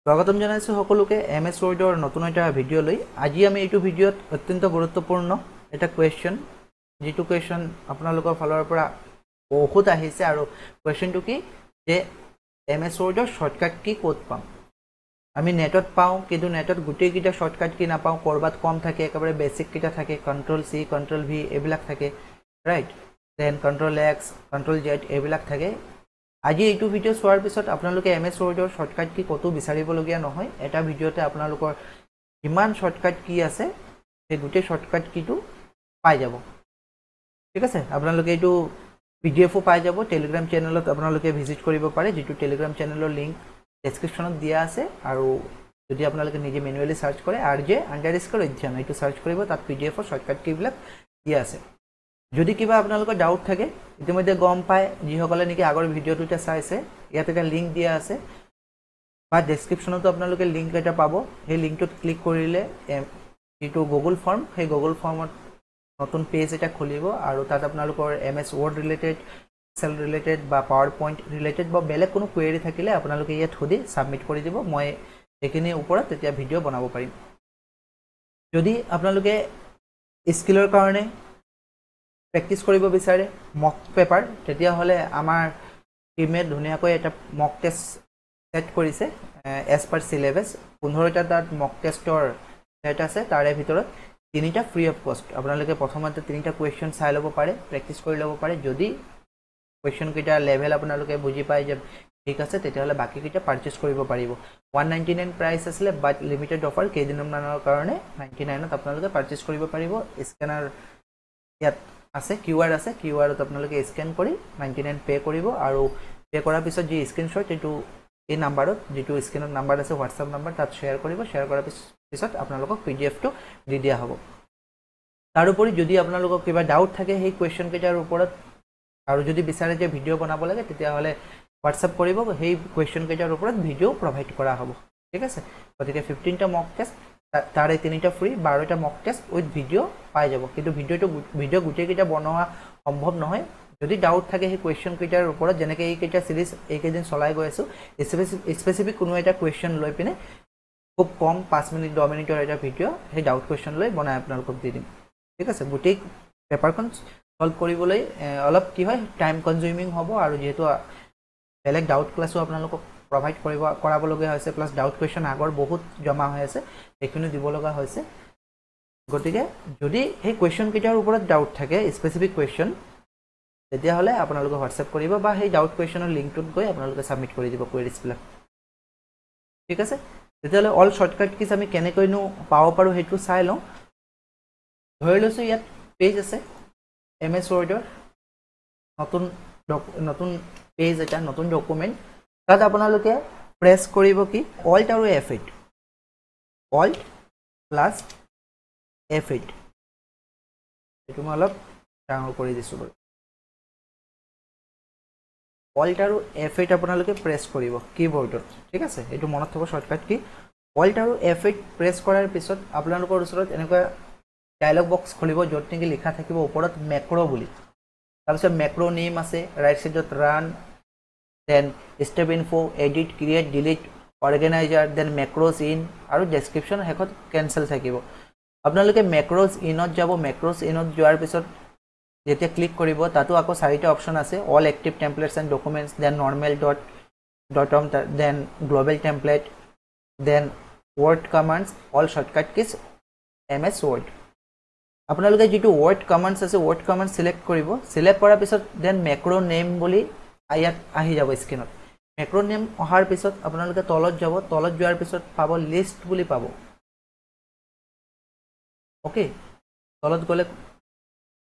স্বাগতম জানাইছো সকলোকে এমএছ ৱৰ্ডৰ নতুন এটা ভিডিঅ' লৈ। আজি আমি এইটো ভিডিঅ'ত অত্যন্ত গুৰুত্বপূৰ্ণ এটা কুৱেশ্যন, যিটো কুৱেশ্যন আপোনালোকৰ ফালৰ পৰা বহুত আহিছে। আৰু কুৱেশ্যনটো কি যে এমএছ ৱৰ্ডৰ শ্বৰ্টকাট কি ক'ত পাম। আমি নেটত পাওঁ, কিন্তু নেটত গোটেইকেইটা শ্বৰ্টকাট কি নাপাওঁ। ক'ৰবাত কম থাকে, একেবাৰে বেছিককেইটা থাকে, Ctrl+C Ctrl+V এইবিলাক থাকে, ৰাইট। দেন Ctrl+X Ctrl+Z এইবিলাক থাকে। আজি এইটো ভিডিঅ' চোৱাৰ পিছত আপোনালোকে এমএছ ৱৰ্ডৰ শ্বৰ্টকাট কি ক'তো বিচাৰিবলগীয়া নহয়। এটা ভিডিঅ'তে আপোনালোকৰ কিমান শ্বৰ্টকাট কি আছে সেই গোটেই শ্বৰ্টকাট কিটো পাই যাব, ঠিক আছে। আপোনালোকে এইটো PDF পাই যাব। টেলিগ্ৰাম চেনেলত আপোনালোকে ভিজিট কৰিব পাৰে, যিটো টেলিগ্ৰাম চেনেলৰ লিংক ডেছক্ৰিপশ্যনত দিয়া আছে। আৰু যদি আপোনালোকে নিজে মেনুৱেলি চাৰ্চ কৰে RJ_অধ্যয়ন এইটো চাৰ্চ কৰিব, তাত PDFৰ শ্বৰ্টকাট কিবিলাক দিয়া আছে। যদি কিবা আপোনালোকৰ ডাউট থাকে, ইতিমধ্যে গম পায় যিসকলে নেকি আগৰ ভিডিঅ'টোতে চাইছে, ইয়াত এটা লিংক দিয়া আছে বা ডেছক্ৰিপশ্যনতো আপোনালোকে লিংক এটা পাব। সেই লিংকটোত ক্লিক কৰিলে যিটো গুগল ফৰ্ম, সেই গুগল ফৰ্মত নতুন পেজ এটা খুলিব। আৰু তাত আপোনালোকৰ MS Word related, Excel related বা পাৱাৰ পইণ্ট ৰিলেটেড বা বেলেগ কোনো কুৱেৰি থাকিলে আপোনালোকে ইয়াত সুধি ছাবমিট কৰি দিব। মই এইখিনিৰ ওপৰত তেতিয়া ভিডিঅ' বনাব পাৰিম। যদি আপোনালোকে স্কিলৰ কাৰণে প্ৰেক্টিছ কৰিব বিচাৰে মক পেপাৰ, তেতিয়াহ'লে আমাৰ টিমে ধুনীয়াকৈ এটা মক টেষ্ট ছেট কৰিছে এজ পাৰ চিলেবাছ। 15টা তাত মক টেষ্টৰ ছেট আছে। তাৰে ভিতৰত 3টা ফ্ৰী অফ কষ্ট। আপোনালোকে প্ৰথমতে 3টা কুৱেশ্যন চাই ল'ব পাৰে, প্ৰেক্টিছ কৰি ল'ব পাৰে। যদি কুৱেশ্যনকেইটা লেভেল আপোনালোকে বুজি পায় যে ঠিক আছে, তেতিয়াহ'লে বাকীকেইটা পাৰ্চেছ কৰিব পাৰিব। 199 প্ৰাইচ আছিলে, বাট লিমিটেড অফাৰ কেইদিনমানৰ কাৰণে 99ত আপোনালোকে পাৰ্চেছ কৰিব পাৰিব। স্কেনাৰ ইয়াত আছে, QR আছে, QRত আপোনালোকে স্কেন কৰি 99 পে' কৰিব। আৰু পে' কৰাৰ পিছত যি স্ক্ৰীনশ্বট, এইটো এই নাম্বাৰত, যিটো স্ক্ৰীনত নাম্বাৰ আছে হোৱাটছআপ নাম্বাৰ, তাত শ্বেয়াৰ কৰিব। শ্বেয়াৰ কৰাৰ পিছত আপোনালোকক PDFটো দি দিয়া হ'ব। তাৰোপৰি যদি আপোনালোকৰ কিবা ডাউট থাকে সেই কুৱেশ্যনকেইটাৰ ওপৰত, আৰু যদি বিচাৰে যে ভিডিঅ' বনাব লাগে, তেতিয়াহ'লে হোৱাটছআপ কৰিব। সেই কুৱেশ্যনকেইটাৰ ওপৰত ভিডিঅ' প্ৰভাইড কৰা হ'ব, ঠিক আছে। গতিকে 15টা মক টেষ্ট, তাৰে 3টা ফ্ৰী, 12টা মক টেষ্ট উইথ ভিডিঅ' পাই যাব। কিন্তু ভিডিঅ' গোটেইকেইটা বনোৱা সম্ভৱ নহয়। যদি ডাউট থাকে সেই কুৱেশ্যনকেইটাৰ ওপৰত, যেনেকৈ এইকেইটা চিৰিজ এইকেইদিন চলাই গৈ আছোঁ, স্পেচিফিক কোনো এটা কুৱেশ্যন লৈ পিনে খুব কম 5 মিনিট 10 মিনিটৰ এটা ভিডিঅ' সেই ডাউট কুৱেশ্যন লৈ বনাই আপোনালোকক দি দিম, ঠিক আছে। গোটেই পেপাৰখন সলভ কৰিবলৈ অলপ কি হয়, টাইম কনজিউমিং হ'ব। আৰু যিহেতু বেলেগ ডাউট ক্লাছো আপোনালোকক প্ৰভাইড কৰাবলগীয়া হৈছে, প্লাছ ডাউট কুৱেশ্যন আগৰ বহুত জমা হৈ আছে, সেইখিনিও দিব লগা হৈছে। গতিকে যদি সেই কুৱেশ্যনকেইটাৰ ওপৰত ডাউট থাকে, স্পেচিফিক কুৱেশ্যন, তেতিয়াহ'লে আপোনালোকে হোৱাটছএপ কৰিব বা সেই ডাউট কুৱেশ্যনৰ লিংকটোত গৈ আপোনালোকে ছাবমিট কৰি দিব কুৱেৰিজবিলাক, ঠিক আছে। তেতিয়াহ'লে অল শ্বৰ্টকাট কিজ আমি কেনেকৈনো পাব পাৰোঁ সেইটো চাই লওঁ। ধৰি লৈছোঁ ইয়াত পেজ আছে এমএছ ৱৰ্ডৰ, নতুন পেজ এটা, নতুন ডকুমেণ্ট। তাত আপোনালোকে প্ৰেছ কৰিব কি, Alt আৰু F8, Alt প্লাছ F8। এইটো মই অলপ ডাঙৰ কৰি দিছোঁ বাৰু। Alt আৰু F8 আপোনালোকে প্ৰেছ কৰিব কীবৰ্ডত, ঠিক আছে। এইটো মনত থ'ব শ্বৰ্টকাট কি। Alt আৰু F8 প্ৰেছ কৰাৰ পিছত আপোনালোকৰ ওচৰত এনেকুৱা ডায়লগ বক্স খুলিব, য'ত নেকি লিখা থাকিব ওপৰত মেক্ৰ' বুলি। তাৰপিছত মেক্ৰ' নেম আছে, ৰাইট ছাইডত run, then step info, edit, create, delete, organizer, then macros in, আৰু ডেছক্ৰিপশ্যন শেষত কেঞ্চেল থাকিব। আপোনালোকে মেক্ৰ'জ ইনত যাব। মেক্ৰ'জ ইনত যোৱাৰ পিছত যেতিয়া ক্লিক কৰিব, তাতো আকৌ 4টা অপশ্যন আছে, all active templates and documents, then normal dotm, then global template, then word commands, all shortcut keys MS word. আপোনালোকে যিটো ৱৰ্ড কমাণ্ডছ আছে, ৱৰ্ড কমাণ্ডছ চিলেক্ট কৰিব। চিলেক্ট কৰাৰ পিছত দেন মেক্ৰ' নেম বুলি ইয়াত আহি যাব স্ক্ৰীনত। মেক্ৰ' নেম অহাৰ পিছত আপোনালোকে তলত যাব। তলত যোৱাৰ পিছত পাব লিষ্ট বুলি পাব, অ'কে। তলত গ'লে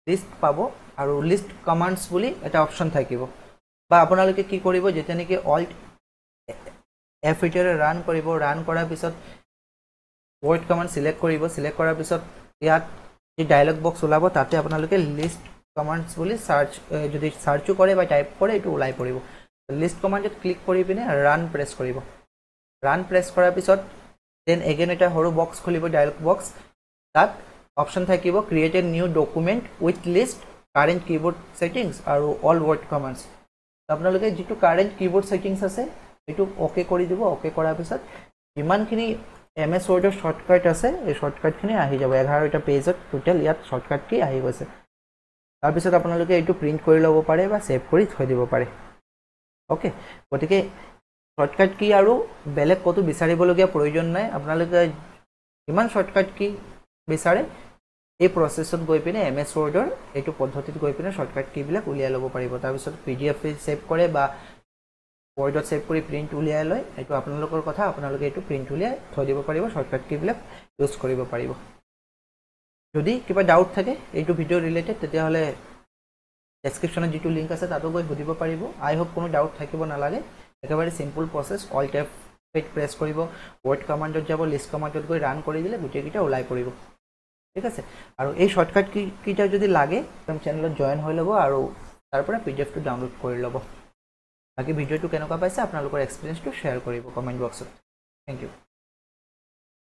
লিষ্ট পাব, আৰু লিষ্ট কমাণ্ডছ বুলি এটা অপশ্যন থাকিব। বা আপোনালোকে কি কৰিব, যেতিয়া নেকি Alt F8ৰে ৰান কৰিব, ৰান কৰাৰ পিছত ৱৰ্ড কমাণ্ড চিলেক্ট কৰিব। চিলেক্ট কৰাৰ পিছত ইয়াত যি ডায়লগ বক্স ওলাব, তাতে আপোনালোকে লিষ্ট কমাণ্ডছ বুলি যদি চাৰ্চো কৰে বা টাইপ কৰে, এইটো ওলাই পৰিব। লিষ্ট কমাণ্ডত ক্লিক কৰি পিনে ৰান প্ৰেছ কৰিব। ৰান প্ৰেছ কৰাৰ পিছত দেন এগেইন এটা সৰু বক্স খুলিব, ডায়লগ বক্স। তাত অপশ্যন থাকিব create a new document with list, current keyboard settings আৰু অল ৱৰ্ড কমাণ্ডছ। আপোনালোকে যিটো কাৰেণ্ট কিবৰ্ড ছেটিংছ আছে, এইটো অ'কে কৰি দিব। অ'কে কৰাৰ পিছত যিমানখিনি MS Wordৰ শৰ্টকাট আছে এই শৰ্টকাটখিনি আহি যাব 11টা পেজত টোটেল ইয়াত শৰ্টকাট কি আহি গৈছে তাৰপিছত আপোনালোকে এইটো প্ৰিন্ট কৰি ল'ব পাৰে বা সেভ কৰি থৈ দিব পাৰে ওকে গতিকে শৰ্টকাট কি আৰু বেলেগ কতো বিচাৰিবলগীয়া প্ৰয়োজন নাই আপোনালোকে ইমান শৰ্টকাট কি বিচাৰে এই প্ৰসেছত গৈ পিনে MS Wordৰ এইটো পদ্ধতিত গৈ পিনে শৰ্টকাট কি বিলাক উলিয়াই ল'ব পাৰিব তাৰপিছত PDF সেভ কৰে বা Wordত সেভ কৰি প্ৰিন্ট উলিয়াই লয় এইটো আপোনালোকৰ কথা আপোনালোকে এইটো প্ৰিন্ট উলিয়াই থৈ দিব পাৰিব শৰ্টকাট কি বিলাক ইউজ কৰিব পাৰিব যদি কিবা ডাউট থাকে এইটো ভিডিও ৰিলেটেড তেতিয়া হলে ডেসক্ৰিপচনত যেটো লিংক আছে তাতো গৈ সুধিব পাৰিব আই হোপ কোনো ডাউট থাকিব নালাগে একেবাৰে simple process all tab press কৰিব word কমান্ডত যাব লিষ্ট কমান্ডত গৈ ৰান কৰি দিলে গুটেকিটা ওলাই পৰিব ঠিক আছে আৰু এই শৰ্টকাট কিটা যদি লাগে তেম চেনেলত জয়েন হৈ লব আৰু তাৰ পৰা PDF টো ডাউনলোড কৰি লব বাকি ভিডিওটো কেনেকুৱা পাইছে আপোনালোকৰ এক্সপেৰিয়েন্সটো শেয়াৰ কৰিব কমেন্ট বক্সত থ্যাংক ইউ